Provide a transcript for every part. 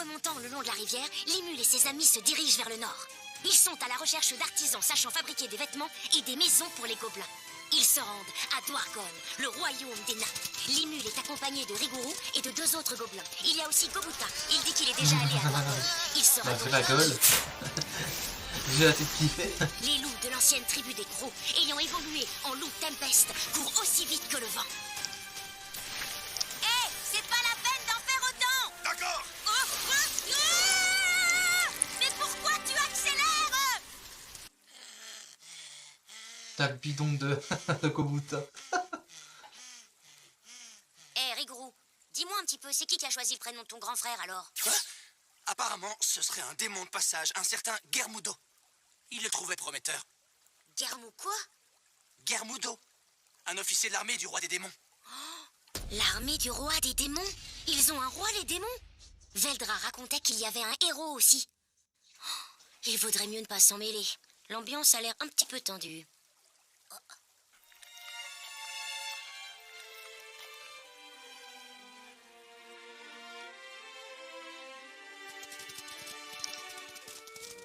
remontant le long de la rivière, Limule et ses amis se dirigent vers le nord. Ils sont à la recherche d'artisans sachant fabriquer des vêtements et des maisons pour les gobelins. Ils se rendent à Dwargon, le royaume des nains. Limule est accompagné de Riguru et de 2 autres gobelins. Il y a aussi Gobuta. Il dit qu'il est déjà allé à Dwargon. Il sera c'est la gueule. J'ai la tête kiffée. Les loups de l'ancienne tribu des Crocs, ayant évolué en loups Tempest, courent aussi vite que le vent. Hé, c'est pas la peine d'en faire autant. D'accord. Mais pourquoi tu accélères? T'as le bidon de Kobuta. Hé, Riguru, dis-moi un petit peu, c'est qui a choisi le prénom de ton grand frère alors? Quoi? Apparemment, ce serait un démon de passage, un certain Germudo. Il le trouvait prometteur. Germu quoi? Germudo, un officier de l'armée du roi des démons. L'armée du roi des démons? Ils ont un roi, les démons? Veldra racontait qu'il y avait un héros aussi. Il vaudrait mieux ne pas s'en mêler. L'ambiance a l'air un petit peu tendue.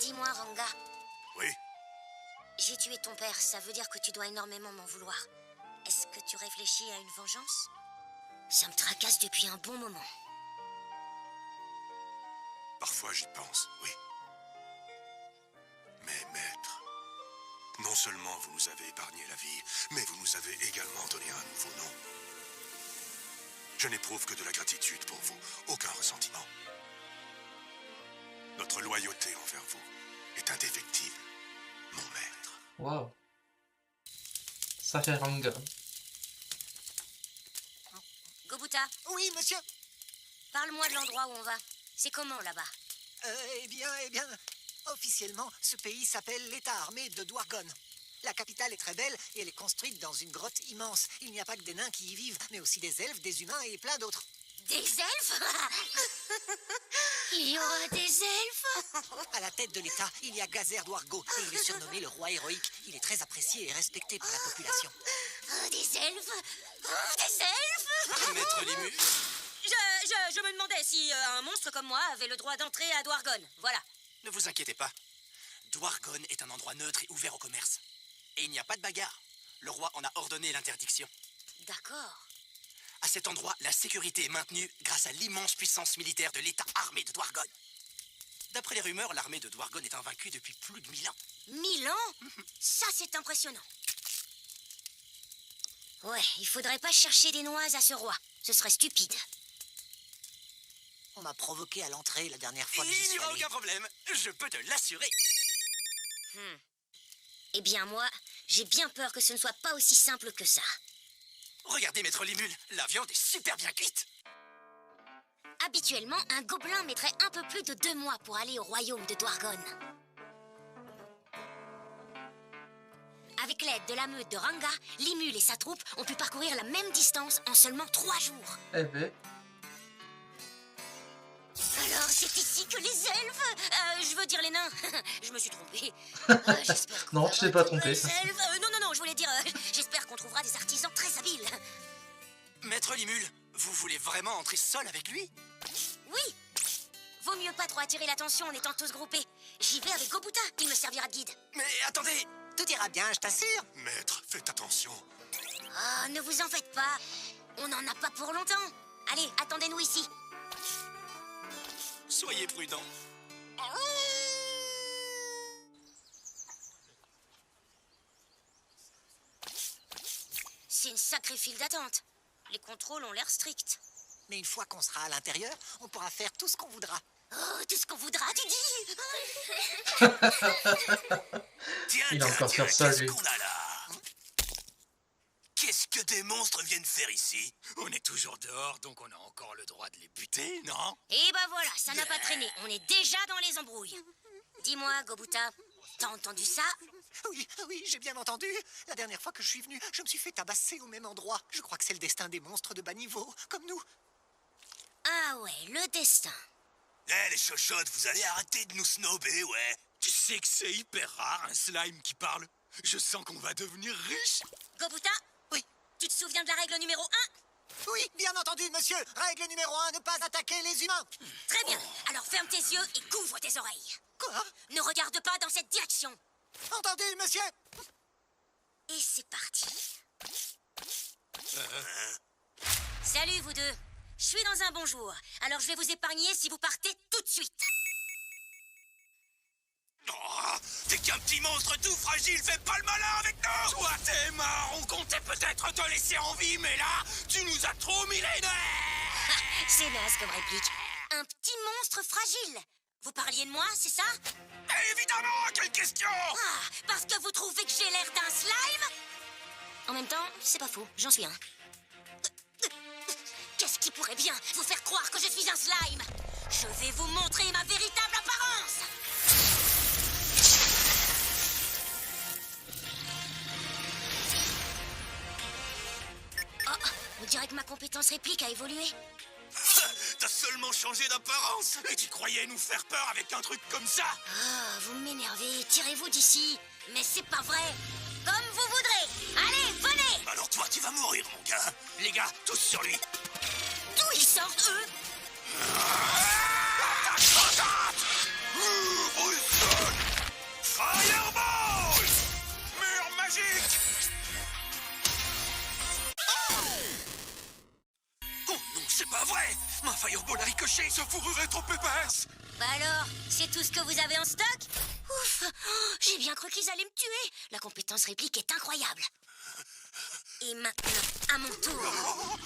Dis-moi, Ranga. Oui. J'ai tué ton père, ça veut dire que tu dois énormément m'en vouloir. Est-ce que tu réfléchis à une vengeance? Ça me tracasse depuis un bon moment. Parfois j'y pense, oui. Mais maître, non seulement vous nous avez épargné la vie, mais vous nous avez également donné un nouveau nom. Je n'éprouve que de la gratitude pour vous, aucun ressentiment. Notre loyauté envers vous est indéfectible, mon maître. Waouh. Ça fait Ranga. Gobuta, Oui, monsieur. parle-moi de l'endroit où on va. C'est comment là-bas? Eh bien, officiellement, ce pays s'appelle l'État armé de Dwargon. La capitale est très belle et elle est construite dans une grotte immense. Il n'y a pas que des nains qui y vivent, mais aussi des elfes, des humains et plein d'autres. Des elfes? Il y aura des elfes? À la tête de l'État, il y a Gazer Dwargo et il est surnommé le roi héroïque. Il est très apprécié et respecté par la population. Oh, des elfes? Oh, des elfes? Maître Limu, Je me demandais si un monstre comme moi avait le droit d'entrer à Dwargon. Voilà. ne vous inquiétez pas. Dwargon est un endroit neutre et ouvert au commerce. Et il n'y a pas de bagarre. Le roi en a ordonné l'interdiction. D'accord. À cet endroit, la sécurité est maintenue grâce à l'immense puissance militaire de l'État armé de Dwargon. D'après les rumeurs, l'armée de Dwargon est invaincue depuis plus de 1000 ans. 1000 ans? Ça, c'est impressionnant. Ouais, il faudrait pas chercher des noises à ce roi. Ce serait stupide. On m'a provoqué à l'entrée la dernière fois que j'y Il n'y suis aura allé. aucun problème, je peux te l'assurer. Eh bien, moi, j'ai bien peur que ce ne soit pas aussi simple que ça. Regardez, maître Limule, la viande est super bien cuite. Habituellement, un gobelin mettrait un peu plus de 2 mois pour aller au royaume de Dwargon. Avec l'aide de la meute de Ranga, Limule et sa troupe ont pu parcourir la même distance en seulement 3 jours. Eh ben. Alors, c'est ici que les elfes... je veux dire les nains. Je me suis trompée. J'espère qu'on Non, va tu t'es pas retrouver trompée. les elfes. Non, je voulais dire... j'espère qu'on trouvera des artisans très habiles. Maître Limule, vous voulez vraiment entrer seul avec lui? Oui. Vaut mieux pas trop attirer l'attention en étant tous groupés. J'y vais avec Gobuta, il me servira de guide. Mais attendez. Tout ira bien, je t'assure. Maître, faites attention. Oh, ne vous en faites pas. On n'en a pas pour longtemps. Allez, attendez-nous ici. Soyez prudent. C'est une sacrée file d'attente. Les contrôles ont l'air stricts. Mais une fois qu'on sera à l'intérieur, on pourra faire tout ce qu'on voudra. Oh, tout ce qu'on voudra, tu dis. Tiens, Il a encore faire ça, qu'est-ce lui. qu'on a là? Qu'est-ce que des monstres viennent faire ici? On est toujours dehors, donc on a encore le droit de les buter, non? Et bah voilà, ça n'a pas traîné. On est déjà dans les embrouilles. Dis-moi, Gobuta, t'as entendu ça? Oui, j'ai bien entendu. La dernière fois que je suis venu, je me suis fait tabasser au même endroit. Je crois que c'est le destin des monstres de bas niveau, comme nous. Ah ouais, le destin. Eh, les chochottes, vous allez arrêter de nous snober, ouais. Tu sais que c'est hyper rare, un slime qui parle. Je sens qu'on va devenir riche. Gobuta? Oui. Tu te souviens de la règle numéro 1? Oui, bien entendu, monsieur. Règle numéro 1, ne pas attaquer les humains. Très bien. Alors ferme tes yeux et couvre tes oreilles. Quoi? Ne regarde pas dans cette direction. Entendu, monsieur. Et c'est parti. Salut vous deux. Je suis dans un bon jour. Alors je vais vous épargner si vous partez tout de suite. Oh, t'es qu'un petit monstre tout fragile, fais pas le malin avec nous! Toi, t'es mort, on comptait peut-être te laisser en vie, mais là, tu nous as trop mis les nerfs! C'est naze comme réplique. Un petit monstre fragile. Vous parliez de moi, c'est ça? Évidemment, quelle question! Ah, parce que vous trouvez que j'ai l'air d'un slime? En même temps, c'est pas faux, j'en suis un. Qu'est-ce qui pourrait bien vous faire croire que je suis un slime? Je vais vous montrer ma véritable apparence! Oh, on dirait que ma compétence réplique a évolué. T'as seulement changé d'apparence! Et tu croyais nous faire peur avec un truc comme ça? Ah, vous m'énervez, tirez-vous d'ici. Mais c'est pas vrai. Comme vous voudrez. Allez, venez! Alors toi, tu vas mourir, mon gars! Les gars, tous sur lui! D'où ils sortent, eux? Fireball! Mur magique! Oh non, c'est pas vrai! Ma fireball a ricoché, ce fourrure est trop épaisse! Bah alors, c'est tout ce que vous avez en stock? Ouf, oh, j'ai bien cru qu'ils allaient me tuer. La compétence réplique est incroyable. Et maintenant, à mon tour.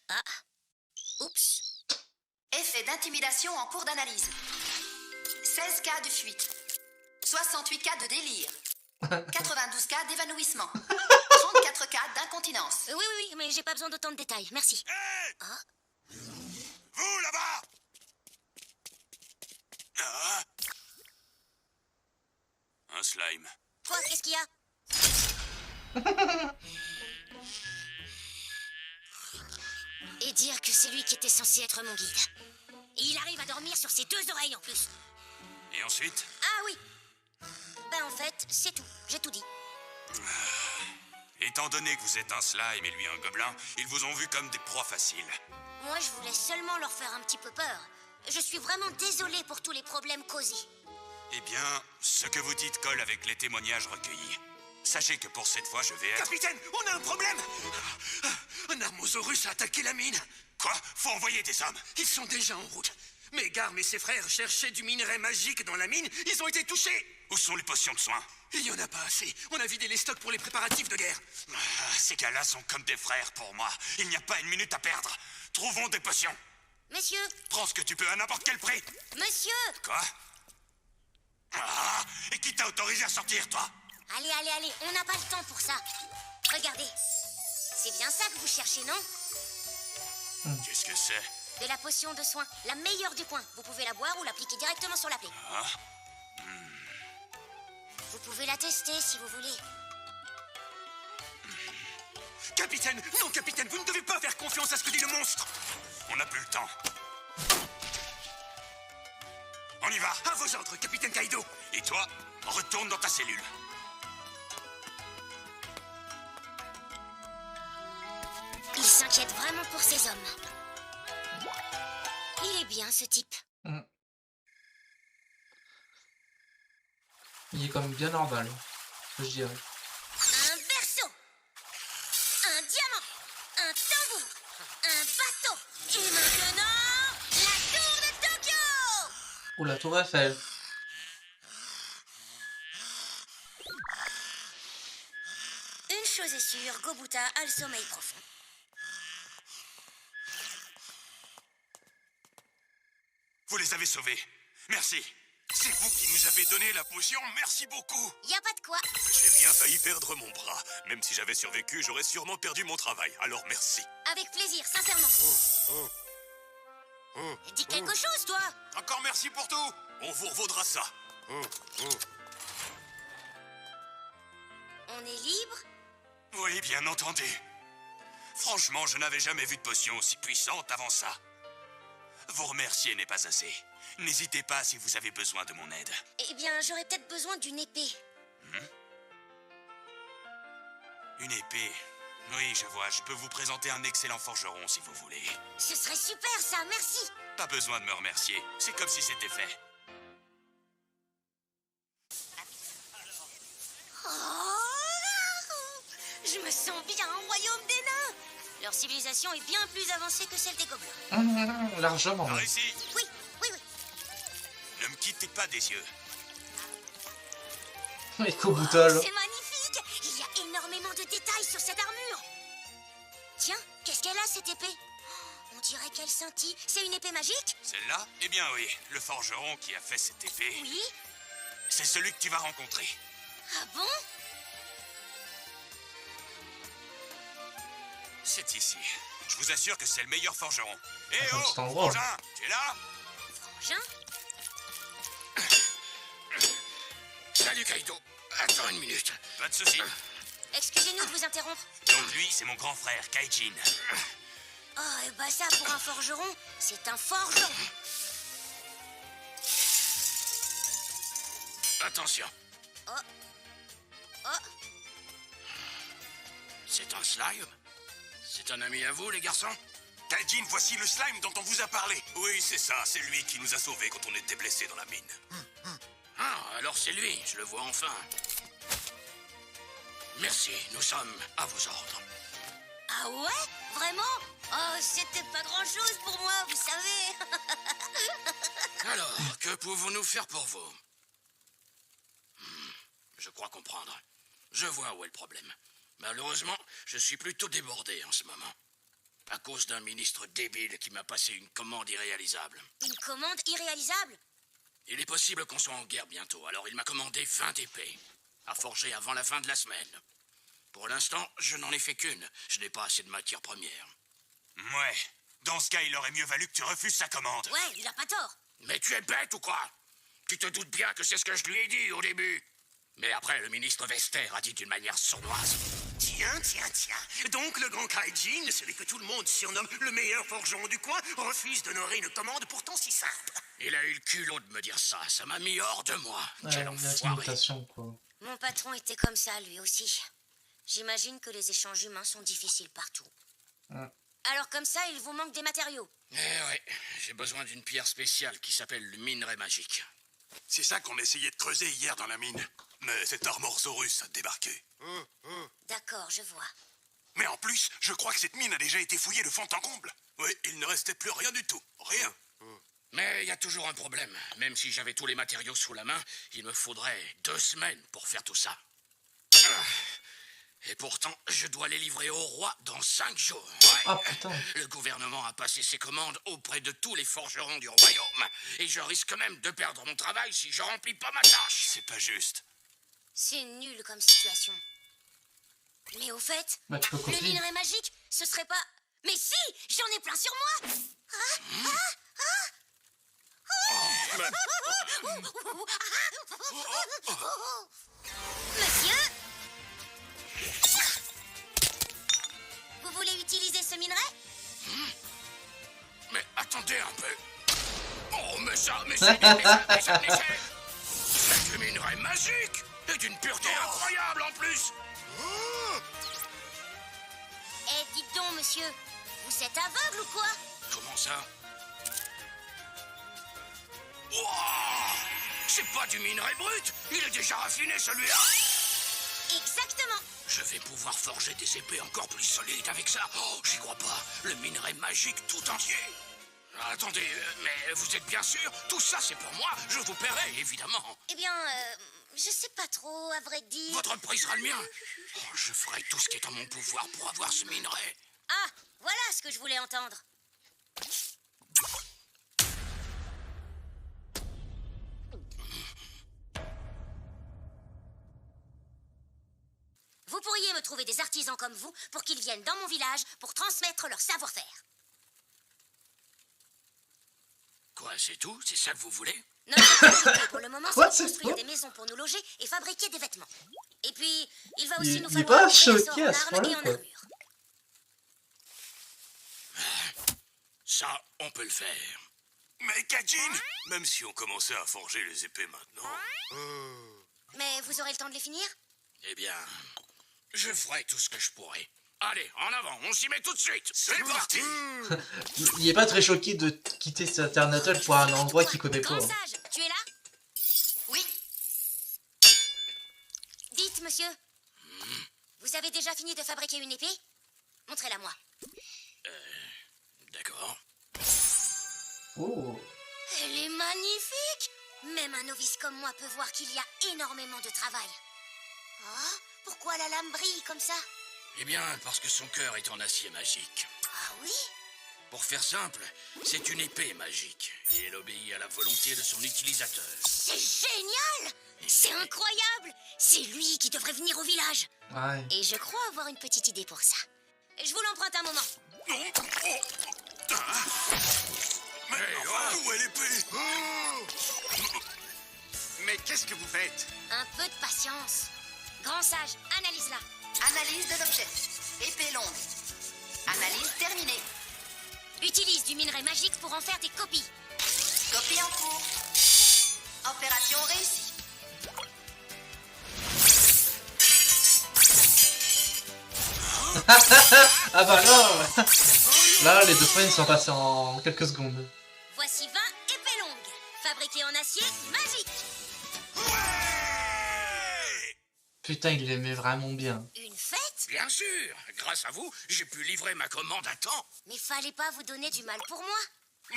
Ah, oups. Effet d'intimidation en cours d'analyse. 16 cas de fuite. 68 cas de délire. 92 cas d'évanouissement. 34 cas d'incontinence. Oui, oui, oui, mais j'ai pas besoin d'autant de détails, merci. Hé! Ah. Vous, là-bas! Ah. Un slime. Quoi, qu'est-ce qu'il y a? Et dire que c'est lui qui était censé être mon guide. Et il arrive à dormir sur ses deux oreilles en plus. Et ensuite? Ah oui. Ben en fait, c'est tout. J'ai tout dit. Étant donné que vous êtes un slime et lui un gobelin, ils vous ont vu comme des proies faciles. Moi, je voulais seulement leur faire un petit peu peur. Je suis vraiment désolée pour tous les problèmes causés. Eh bien, ce que vous dites colle avec les témoignages recueillis. Sachez que pour cette fois, je vais être... Capitaine, on a un problème! Un armosaurus a attaqué la mine. Quoi? Faut envoyer des hommes. Ils sont déjà en route. Megarm et ses frères cherchaient du minerai magique dans la mine. Ils ont été touchés. Où sont les potions de soins? Il n'y en a pas assez. On a vidé les stocks pour les préparatifs de guerre. Ces gars-là sont comme des frères pour moi. Il n'y a pas une minute à perdre. Trouvons des potions. Monsieur! Prends ce que tu peux à n'importe quel prix. Monsieur! Quoi? Ah, et qui t'a autorisé à sortir, toi? Allez, allez, allez, on n'a pas le temps pour ça. Regardez. C'est bien ça que vous cherchez, non? Qu'est-ce que c'est? De la potion de soin, la meilleure du coin. Vous pouvez la boire ou l'appliquer directement sur la plaie. Ah. Vous pouvez la tester si vous voulez. Capitaine, non, capitaine, vous ne devez pas faire confiance à ce que dit le monstre. On n'a plus le temps. On y va. À vos ordres, capitaine Kaido. Et toi, retourne dans ta cellule. Il s'inquiète vraiment pour ses hommes. Il est bien, ce type. Il est quand même bien normal, je dirais. Un berceau, un diamant, un tambour, un bateau. Et maintenant, la tour de Tokyo. Ou la tour Eiffel. Une chose est sûre, Gobuta a le sommeil profond. Vous les avez sauvés. Merci. C'est vous qui nous avez donné la potion, merci beaucoup. Y a pas de quoi. J'ai bien failli perdre mon bras. Même si j'avais survécu, j'aurais sûrement perdu mon travail. Alors merci. Avec plaisir, sincèrement. Dis quelque chose, toi. Encore merci pour tout. On vous revaudra ça. On est libre? Oui, bien entendu. Franchement, je n'avais jamais vu de potion aussi puissante avant ça. Vous remercier n'est pas assez. N'hésitez pas si vous avez besoin de mon aide. Eh bien, j'aurais peut-être besoin d'une épée. Une épée. Oui, je vois. Je peux vous présenter un excellent forgeron si vous voulez. Ce serait super, ça, merci. Pas besoin de me remercier. C'est comme si c'était fait. Oh, je me sens bien au royaume des nains. Leur civilisation est bien plus avancée que celle des gobelins. Largement. Par ici, Oui, oui, oui. ne me quittez pas des yeux. Les Koboutol. C'est magnifique. Il y a énormément de détails sur cette armure. Tiens, qu'est-ce qu'elle a, cette épée? On dirait qu'elle scintille. C'est une épée magique? Celle-là? Eh bien oui, le forgeron qui a fait cette épée, Oui. c'est celui que tu vas rencontrer. Ah bon? C'est ici. Je vous assure que c'est le meilleur forgeron. Eh Ah, oh, c'est un drôle. Frangin, tu es là? Frangin? Salut Kaido. Attends une minute. Pas de souci. Excusez-nous de vous interrompre. Donc lui, c'est mon grand frère, Kaijin. Oh, et bah ça, pour un forgeron, c'est un forgeron. Attention. Oh. Oh. C'est un slime? C'est un ami à vous, les garçons? Kaijin, voici le slime dont on vous a parlé. Oui, c'est ça. C'est lui qui nous a sauvés quand on était blessés dans la mine. Ah, alors c'est lui. Je le vois enfin. Merci, nous sommes à vos ordres. Ah ouais? Vraiment? Oh, c'était pas grand-chose pour moi, vous savez. Alors, que pouvons-nous faire pour vous? Je crois comprendre. Je vois où est le problème. Malheureusement, je suis plutôt débordé en ce moment. À cause d'un ministre débile qui m'a passé une commande irréalisable. Une commande irréalisable? Il est possible qu'on soit en guerre bientôt, alors il m'a commandé 20 épées. À forger avant la fin de la semaine. Pour l'instant, je n'en ai fait qu'une. Je n'ai pas assez de matières premières. Ouais. Dans ce cas, il aurait mieux valu que tu refuses sa commande. Ouais, il a pas tort. Mais tu es bête ou quoi? Tu te doutes bien que c'est ce que je lui ai dit au début. Mais après, le ministre Vester a dit d'une manière sournoise. Tiens. Donc le grand Kaijin, celui que tout le monde surnomme le meilleur forgeron du coin, refuse d'honorer une commande pourtant si simple. Il a eu le culot de me dire ça. Ça m'a mis hors de moi. Quel Une enfoiré. intimidation, quoi. Mon patron était comme ça, lui aussi. J'imagine que les échanges humains sont difficiles partout. Alors comme ça, il vous manque des matériaux. Eh ouais, j'ai besoin d'une pierre spéciale qui s'appelle le minerai magique. C'est ça qu'on essayait de creuser hier dans la mine. Mais cet Armorsaurus a débarqué. D'accord, je vois. Mais en plus, je crois que cette mine a déjà été fouillée de fond en comble. Oui, il ne restait plus rien du tout. Rien. Mais il y a toujours un problème. Même si j'avais tous les matériaux sous la main, il me faudrait 2 semaines pour faire tout ça. Et pourtant, je dois les livrer au roi dans 5 jours. Ouais. Ah putain. Le gouvernement a passé ses commandes auprès de tous les forgerons du royaume. Et je risque même de perdre mon travail si je remplis pas ma tâche. C'est pas juste. C'est nul comme situation. Mais au fait, Bah, tu peux le copier. minerai magique, ce serait pas... Mais si, j'en ai plein sur moi. Monsieur, vous voulez utiliser ce minerai? Mais attendez un peu. Oh, mais c'est du minerai magique et d'une pureté incroyable en plus. Eh, dites donc, monsieur, vous êtes aveugle ou quoi? Comment ça? Wow, c'est pas du minerai brut. Il est déjà raffiné celui-là. Exactement. Je vais pouvoir forger des épées encore plus solides avec ça. Oh, j'y crois pas. Le minerai magique tout entier. Attendez, mais vous êtes bien sûr? Tout ça, c'est pour moi. Je vous paierai, évidemment. Eh bien, je sais pas trop, à vrai dire. Votre prix sera le mien. Oh, je ferai tout ce qui est en mon pouvoir pour avoir ce minerai. Ah, voilà ce que je voulais entendre. Vous pourriez me trouver des artisans comme vous pour qu'ils viennent dans mon village pour transmettre leur savoir-faire. Quoi, c'est tout? C'est ça que vous voulez? Notre priorité pour le moment, Quoi, c'est de c'est construire tout des maisons pour nous loger et fabriquer des vêtements. Et puis, il va aussi nous Il est falloir pas des trésors choqué en à ce armes point-là, et en quoi. armure. Ça, on peut le faire. Mais Kaijin, même si on commençait à forger les épées maintenant... Mais vous aurez le temps de les finir? Eh bien, je ferai tout ce que je pourrai. Allez, en avant, on s'y met tout de suite. C'est parti. Il est pas très choqué de quitter cet Ternatal pour un endroit qu'il connaît pas. Grand hein. sage, tu es là? Oui, Dites, monsieur. Vous avez déjà fini de fabriquer une épée? Montrez-la moi. D'accord. Oh. Elle est magnifique! Même un novice comme moi peut voir qu'il y a énormément de travail. Oh, pourquoi la lame brille comme ça? Eh bien, parce que son cœur est en acier magique. Ah oui? Pour faire simple, c'est une épée magique. Et elle obéit à la volonté de son utilisateur. C'est génial! C'est incroyable! C'est lui qui devrait venir au village. Ouais. Et je crois avoir une petite idée pour ça. Je vous l'emprunte un moment. Mais Hey, enfin, où est l'épée? Mais qu'est-ce que vous faites? Un peu de patience. Grand sage, analyse-la. analyse de l'objet. Épée longue. Analyse terminée. Utilise du minerai magique pour en faire des copies. Copie en cours. Opération réussie. Ah bah là, là les 2 semaines sont passées en quelques secondes. Voici 20 épées longues, fabriquées en acier magique. Putain, il l'aimait vraiment bien. Une fête? Bien sûr, grâce à vous, j'ai pu livrer ma commande à temps. Mais fallait pas vous donner du mal pour moi.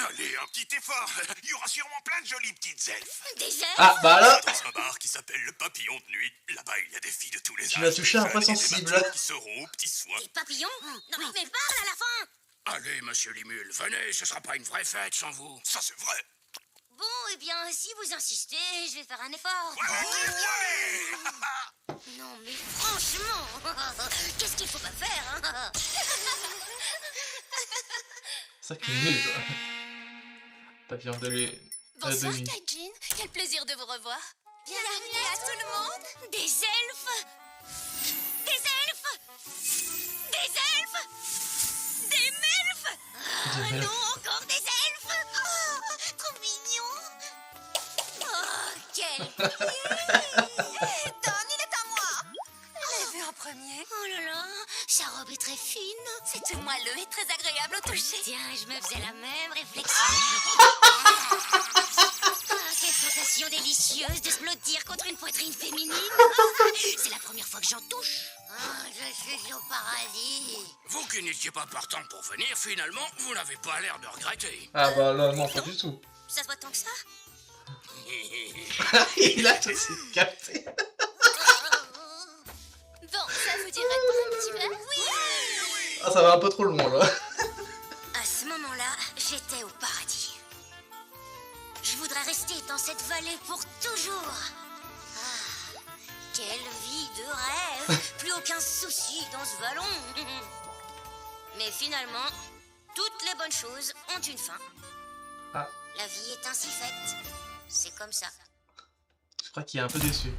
Allez, un petit effort. Il y aura sûrement plein de jolies petites elfes. Des elfes? Ah bah là, Dans un bar qui s'appelle le Papillon de Nuit. Là-bas, il y a des filles de tous les âges. tu m'as touché un des point jeunes et des sensible. matures qui seront aux petits soins. Des papillons? Non mais parle à la fin. Allez, monsieur Limule, venez, ce sera pas une vraie fête sans vous. Ça, c'est vrai. Bon, eh bien, si vous insistez, je vais faire un effort. Non mais franchement, qu'est-ce qu'il faut pas faire, hein? Ça qui est nul, quoi. Papillon de lui. Bonsoir, nuit. Kaijin. Quel plaisir de vous revoir. Bienvenue à tout le monde. Des elfes! Des elfes! Des elfes! Des melfes! Ah Des non, encore des elfes! Oh, trop mignon! Oh, quel... Don, il est à moi. Je l'ai vu en premier. Oh là là, sa robe est très fine. C'est tout moelleux et très agréable au toucher. Tiens, je me faisais la même réflexion. Ah, quelle sensation délicieuse de se blottir contre une poitrine féminine. C'est la première fois que j'en touche. Ah, je suis au paradis. Vous qui n'étiez pas partant pour venir, finalement, vous n'avez pas l'air de regretter. Ah bah là, non, pas du tout. Ça se voit tant que ça? Il a tout de suite capté. Bon, ça vous dirait de prendre un petit verre? Oui. Ah, ça va un peu trop loin, là. À ce moment-là, j'étais au paradis. Je voudrais rester dans cette vallée pour toujours. Ah, quelle vie de rêve. Plus aucun souci dans ce vallon. Mais finalement, toutes les bonnes choses ont une fin. Ah. La vie est ainsi faite. C'est comme ça. Je crois qu'il est un peu déçu.